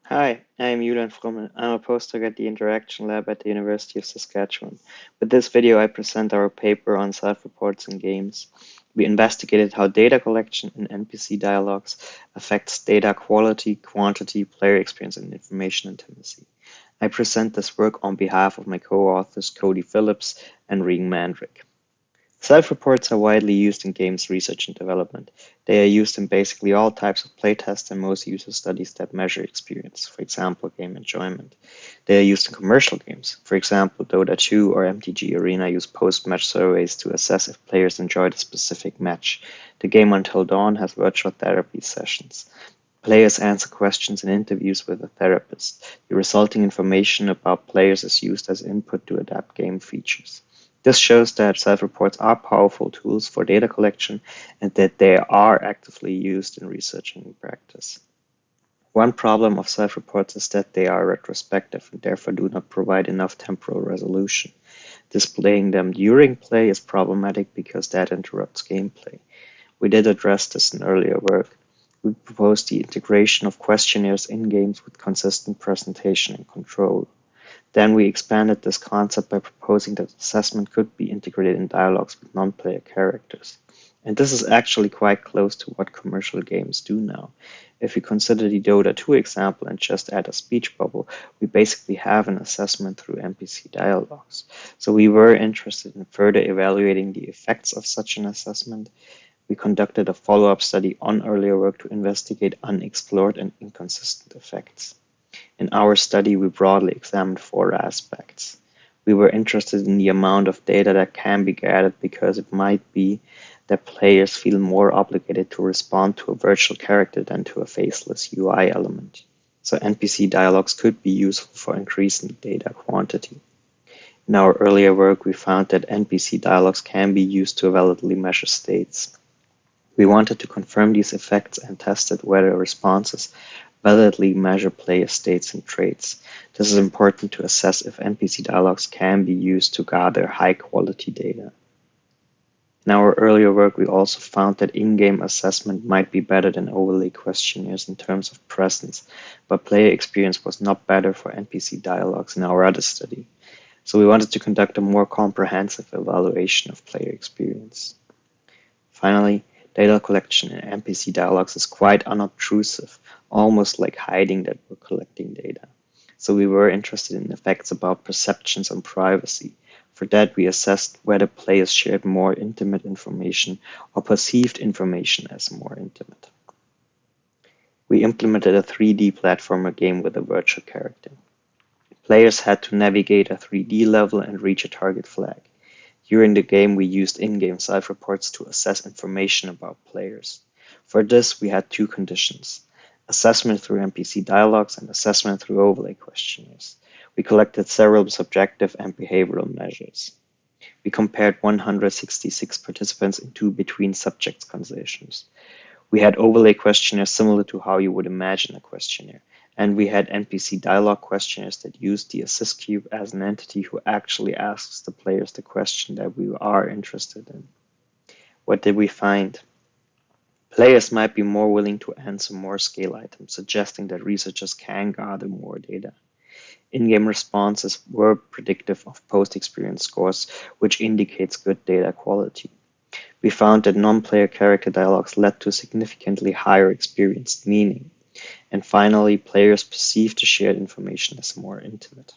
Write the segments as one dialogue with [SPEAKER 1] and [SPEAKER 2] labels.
[SPEAKER 1] Hi, I'm Julian Frommel. I'm a postdoc at the Interaction Lab at the University of Saskatchewan. With this video, I present our paper on self-reports in games. We investigated how data collection in NPC dialogues affects data quality, quantity, player experience, and information intimacy. I present this work on behalf of my co-authors Cody Phillips and Regan Mandryk. Self-reports are widely used in games research and development. They are used in basically all types of playtests and most user studies that measure experience, for example, game enjoyment. They are used in commercial games. For example, Dota 2 or MTG Arena use post-match surveys to assess if players enjoyed a specific match. The game Until Dawn has virtual therapy sessions. Players answer questions in interviews with a therapist. The resulting information about players is used as input to adapt game features. This shows that self-reports are powerful tools for data collection and that they are actively used in research and practice. One problem of self-reports is that they are retrospective and therefore do not provide enough temporal resolution. Displaying them during play is problematic because that interrupts gameplay. We did address this in earlier work. We proposed the integration of questionnaires in games with consistent presentation and control. Then we expanded this concept by proposing that assessment could be integrated in dialogues with non-player characters. And this is actually quite close to what commercial games do now. If we consider the Dota 2 example and just add a speech bubble, we basically have an assessment through NPC dialogues. So we were interested in further evaluating the effects of such an assessment. We conducted a follow-up study on earlier work to investigate unexplored and inconsistent effects. In our study, we broadly examined four aspects. We were interested in the amount of data that can be gathered because it might be that players feel more obligated to respond to a virtual character than to a faceless UI element. So NPC dialogues could be useful for increasing data quantity. In our earlier work, we found that NPC dialogues can be used to validly measure states. We wanted to confirm these effects and tested whether responses validly measure player states and traits. This is important to assess if NPC dialogues can be used to gather high-quality data. In our earlier work, we also found that in-game assessment might be better than overlay questionnaires in terms of presence, but player experience was not better for NPC dialogues in our other study. So we wanted to conduct a more comprehensive evaluation of player experience. Finally, data collection in NPC dialogues is quite unobtrusive, almost like hiding that we're collecting data. So we were interested in effects about perceptions on privacy. For that, we assessed whether players shared more intimate information or perceived information as more intimate. We implemented a 3D platformer game with a virtual character. Players had to navigate a 3D level and reach a target flag. During the game, we used in-game self-reports to assess information about players. For this, we had two conditions: assessment through NPC dialogues and assessment through overlay questionnaires. We collected several subjective and behavioral measures. We compared 166 participants in two between subjects conversations. We had overlay questionnaires similar to how you would imagine a questionnaire, and we had NPC dialogue questionnaires that used the SIGCHI as an entity who actually asks the players the question that we are interested in. What did we find? Players might be more willing to answer more scale items, suggesting that researchers can gather more data. In-game responses were predictive of post-experience scores, which indicates good data quality. We found that non-player character dialogues led to significantly higher experienced meaning. And finally, players perceive the shared information as more intimate.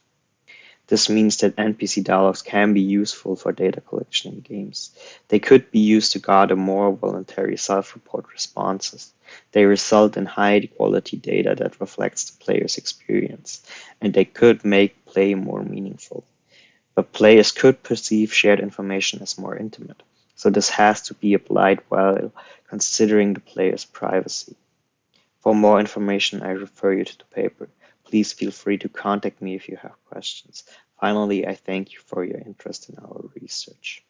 [SPEAKER 1] This means that NPC dialogues can be useful for data collection in games. They could be used to gather more voluntary self-report responses. They result in high-quality data that reflects the player's experience, and they could make play more meaningful. But players could perceive shared information as more intimate, so this has to be applied while considering the player's privacy. For more information, I refer you to the paper. Please feel free to contact me if you have questions. Finally, I thank you for your interest in our research.